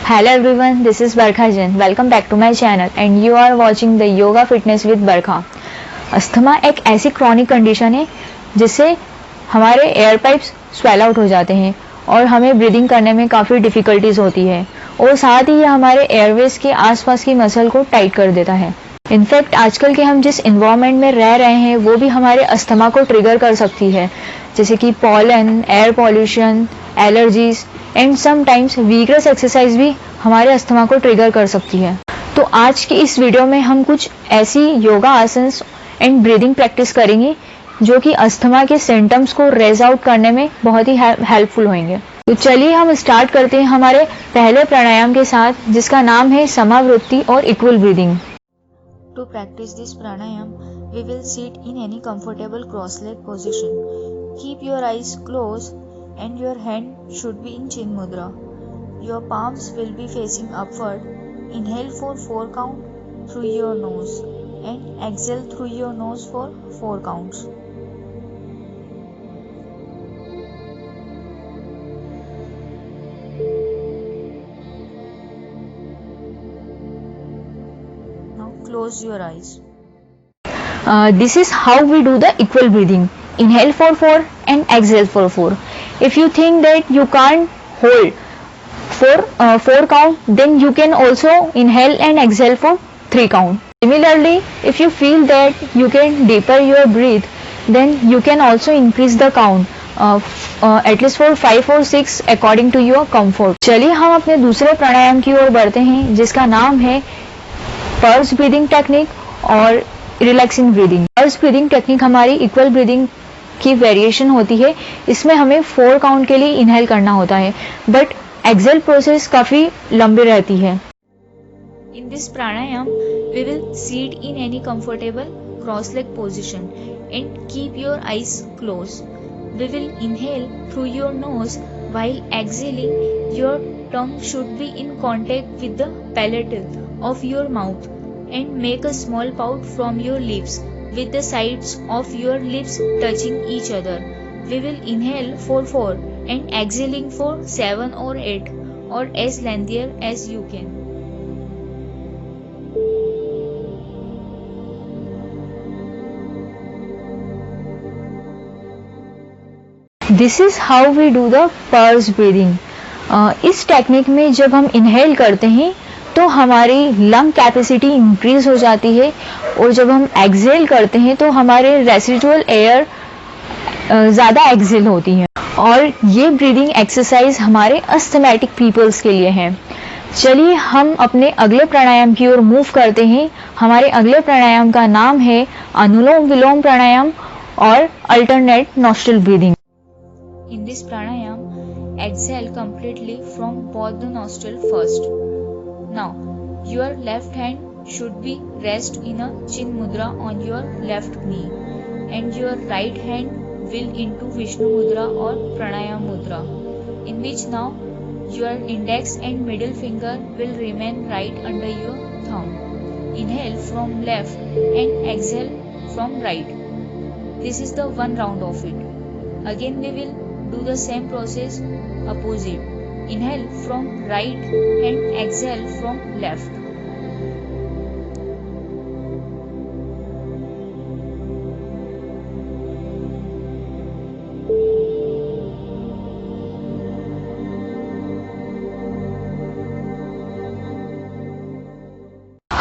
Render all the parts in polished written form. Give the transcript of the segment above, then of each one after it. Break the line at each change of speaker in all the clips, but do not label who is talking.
Hello everyone, this is Barkha Jain. Welcome back to my channel and you are watching the Yoga Fitness with Barkha. Asthma एक ऐसी chronic condition है जिससे हमारे air pipes swell out हो जाते हैं और हमें ब्रीदिंग करने में काफ़ी डिफ़िकल्टीज होती है और साथ ही ये हमारे एयरवेज के आसपास की मसल को टाइट कर देता है। इनफैक्ट आजकल के हम जिस इन्वायरमेंट में रह रहे हैं वो भी हमारे अस्थमा को ट्रिगर कर सकती है, जैसे कि pollen, air pollution, allergies and sometimes vigorous exercise भी हमारे अस्थमा को ट्रिगर कर सकती है। तो आज की इस वीडियो में हम कुछ ऐसी yoga asanas and breathing practice करेंगे जो कि अस्थमा के सिम्टम्स को रेज आउट करने में बहुत ही हेल्पफुल होंगे। तो चलिए हम स्टार्ट करते हैं हमारे पहले प्राणायाम के साथ, जिसका नाम है समावृत्ति और equal breathing.
To practice this pranayam, we will sit in any comfortable cross-legged position. Keep your eyes closed and your hand should be in chin mudra. Your palms will be facing upward. Inhale for 4 counts through your nose and exhale through your nose for 4 counts. Now close your eyes.
This is how we do the equal breathing. Inhale for 4 and exhale for 4. If you think that you can't hold for 4 count, then you can also inhale and exhale for 3 count. Similarly, if you feel that you can deeper your breath, then you can also increase the count at least for 5 or 6 according to your comfort. चलिए हम अपने दूसरे प्राणायाम की ओर बढ़ते हैं, जिसका नाम है पर्स ब्रीदिंग टेक्निक और relaxing breathing. Purse breathing technique हमारी इक्वल ब्रीदिंग की वेरिएशन होती है। इसमें हमें 4 काउंट के लिए इनहेल करना होता है, बट एक्सेल प्रोसेस काफी लंबी रहती है।
In this pranayam, we will sit in any comfortable cross-legged position and keep your eyes closed. We will inhale through your nose while exhaling. Your tongue should be in contact with the palatal of your mouth and make a small pout from your lips with the sides of your lips touching each other. We will inhale for 4 and exhaling for 7 or 8 or as lengthier as you can.
This is how we do the purse breathing. इस technique में जब हम inhale करते हैं तो हमारी lung capacity increase हो जाती है और जब हम एक्सहेल करते हैं तो हमारे रेसिडुअल एयर ज़्यादा एक्सहेल होती है और ये ब्रीदिंग एक्सरसाइज हमारे अस्थमैटिक पीपल्स के लिए है। चलिए हम अपने अगले प्राणायाम की ओर मूव करते हैं। हमारे अगले प्राणायाम का नाम है अनुलोम विलोम प्राणायाम और alternate nostril breathing.
In this pranayam, exhale completely from both the nostril first. Now, your left hand should be rest in a chin mudra on your left knee and your right hand will into Vishnu mudra or pranayam mudra, in which now your index and middle finger will remain right under your thumb. Inhale from left and exhale from right. This is the one round of it. Again we will do the same process opposite. Inhale from right and exhale from left.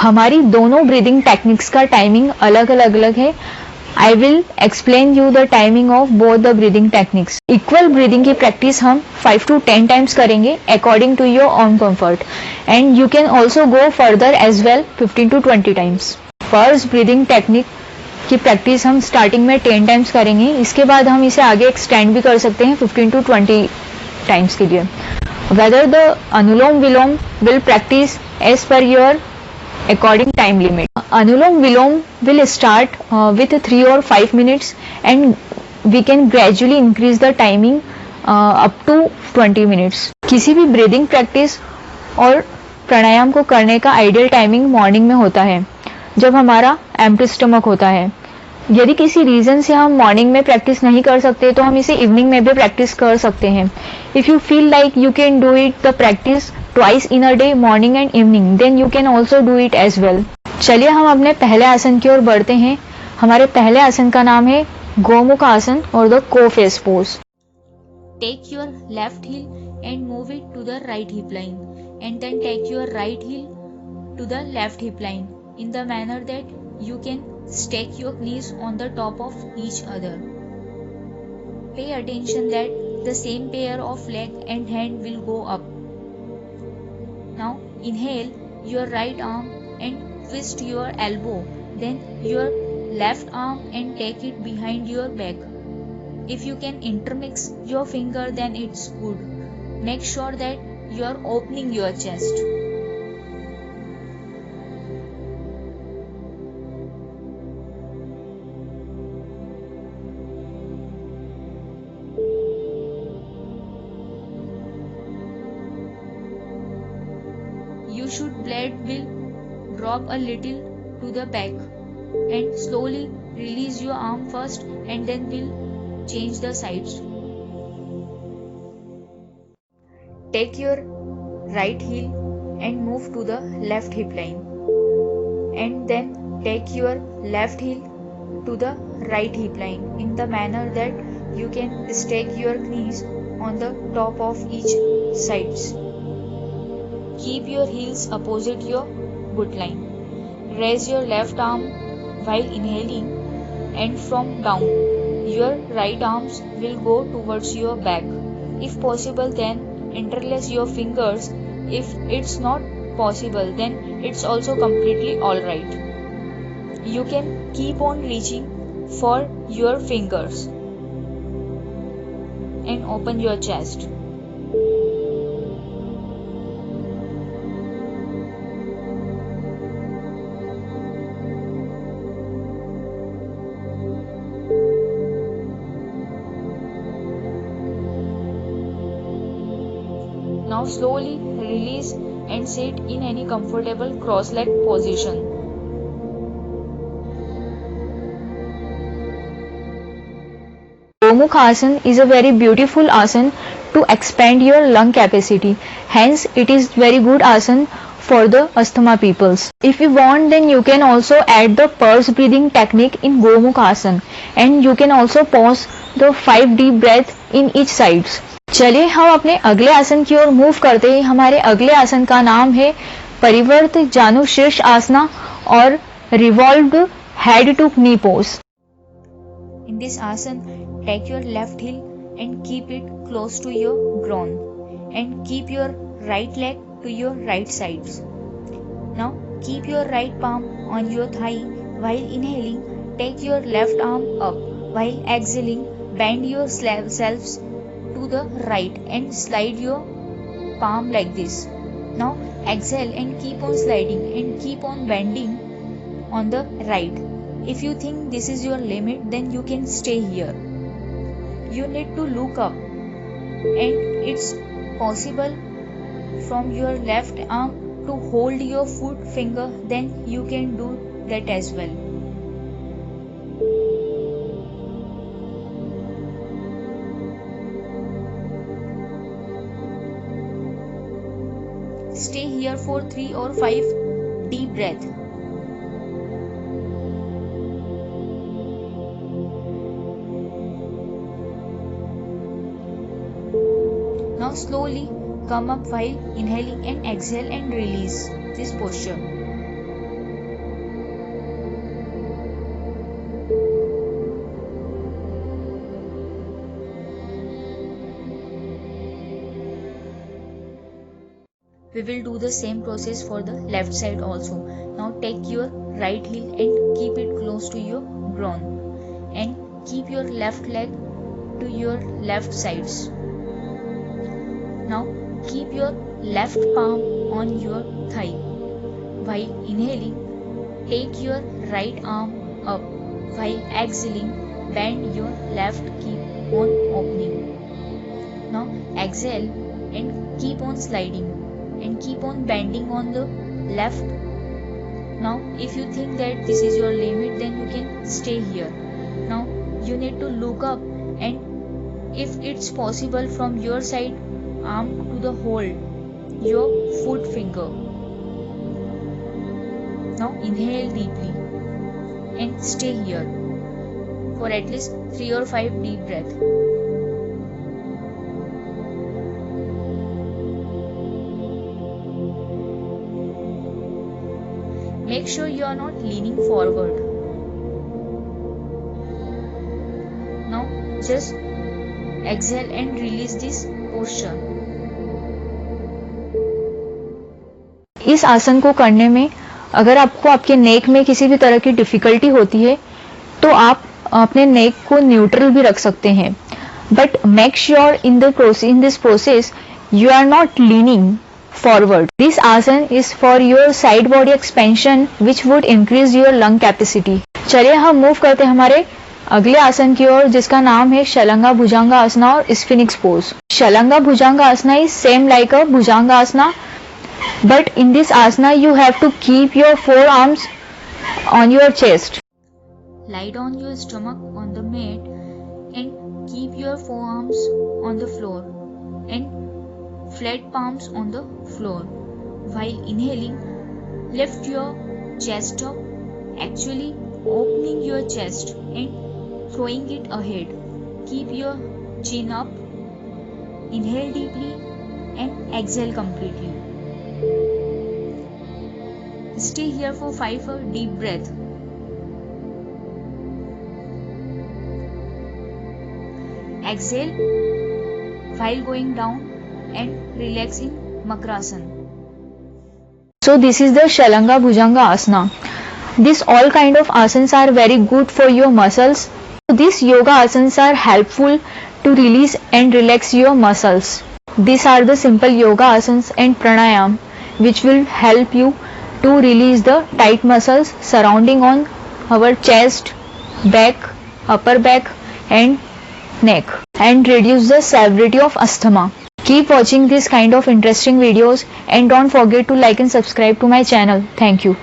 हमारी दोनों breathing techniques का timing अलग अलग है। I will explain you the timing of both the breathing techniques. Equal breathing की practice हम 5 to 10 times करेंगे according to your own comfort and you can also go further as well 15 to 20 times. First breathing technique की practice हम starting में 10 times करेंगे, इसके बाद हम इसे आगे एक्सटेंड भी कर सकते हैं 15 to 20 times के लिए। Whether the anulom vilom will practice as per your according time limit. Anulom Vilom will start with 3 or 5 minutes and we can gradually increase the timing up to 20 minutes. किसी भी breathing practice और प्राणायाम को करने का ideal timing morning में होता है, जब हमारा एम्प्टी स्टमक होता है। यदि किसी रीजन से हम मॉर्निंग में प्रैक्टिस नहीं कर सकते तो हम इसे इवनिंग में भी प्रैक्टिस कर सकते हैं. If you feel like you can do it the practice twice in a day, morning and evening, then you can also do it as well. चलिए हम अपने पहले आसन की ओर बढ़ते हैं. हमारे पहले आसन का नाम है गोमुख आसन और द को face pose.
Take your left heel and move it to the right hip line, and then take your right heel to the left hip line in the manner that you can stack your knees on the top of each other. Pay attention that the same pair of leg and hand will go up. Now inhale your right arm and twist your elbow, then your left arm and take it behind your back. If you can intermix your finger, then it's good. Make sure that you are opening your chest. You should blade will drop a little to the back and slowly release your arm first and then will change the sides. Take your right heel and move to the left hip line, and then take your left heel to the right hip line in the manner that you can stack your knees on the top of each sides. Keep your heels opposite your butt line. Raise your left arm while inhaling, and from down your right arms will go towards your back. If possible, then interlace your fingers. If it's not possible, then it's also completely alright. You can keep on reaching for your fingers and open your chest. Now slowly release and sit in any comfortable cross-legged position.
Gomukh Asan is a very beautiful asan to expand your lung capacity. Hence, it is very good asan for the asthma peoples. If you want, then you can also add the pulse breathing technique in Gomukh Asan, and you can also pause the 5 deep breath in each sides. चलिए हम अपने अगले आसन की ओर move करते हैं. हमारे अगले आसन का नाम है परिवर्त जानु शीर्ष आसना और revolved head to knee pose.
In this asan, take your left heel and keep it close to your groin, and keep your right leg to your right sides. Now keep your right palm on your thigh while inhaling. Take your left arm up while exhaling. Bend yourselves to the right and slide your palm like this. Now exhale and keep on sliding and keep on bending on the right. If you think this is your limit, then you can stay here. You need to look up, and it's possible from your left arm to hold your foot finger, then you can do that as well. Stay here for 3 or 5 deep breaths. Now slowly come up while inhaling and exhale and release this posture. We will do the same process for the left side also. Now take your right heel and keep it close to your groin, and keep your left leg to your left sides. Now keep your left palm on your thigh. While inhaling, take your right arm up. While exhaling, bend your left, keep on opening. Now exhale and keep on sliding, and keep on bending on the left Now if you think that this is your limit, then you can stay here. Now you need to look up, and if it's possible, from your side arm to the hold your foot finger. Now inhale deeply and stay here for at least 3 or 5 deep breaths. Make sure you are not leaning forward. Now just exhale and release this posture.
इस आसन को करने में अगर आपको आपके नेक में किसी भी तरह की डिफिकल्टी होती है तो आप अपने नेक को न्यूट्रल भी रख सकते हैं, but make sure in this process you are not leaning forward. This asana is for your side body expansion which would increase your lung capacity. चलिए हम मूव करते हैं हमारे अगले आसन की ओर, जिसका नाम है शलंगा भुजंगा आसना और sphinx pose. Salamba Bhujanga asana is same like a Bhujanga asana, but in this asana you have to keep your forearms on your chest.
Lie down your stomach on the mat and keep your forearms on the floor and flat palms on the floor. While inhaling, lift your chest up, actually opening your chest and throwing it ahead. Keep your chin up. Inhale deeply and exhale completely. Stay here for 5 deep breaths. Exhale while going down and relax in Makrasana.
So this is the Shalanga Bhujanga Asana. This all kind of asanas are very good for your muscles. These yoga asanas are helpful to release and relax your muscles. These are the simple yoga asanas and pranayam which will help you to release the tight muscles surrounding on our chest, back, upper back and neck and reduce the severity of asthma. Keep watching this kind of interesting videos and don't forget to like and subscribe to my channel. Thank you.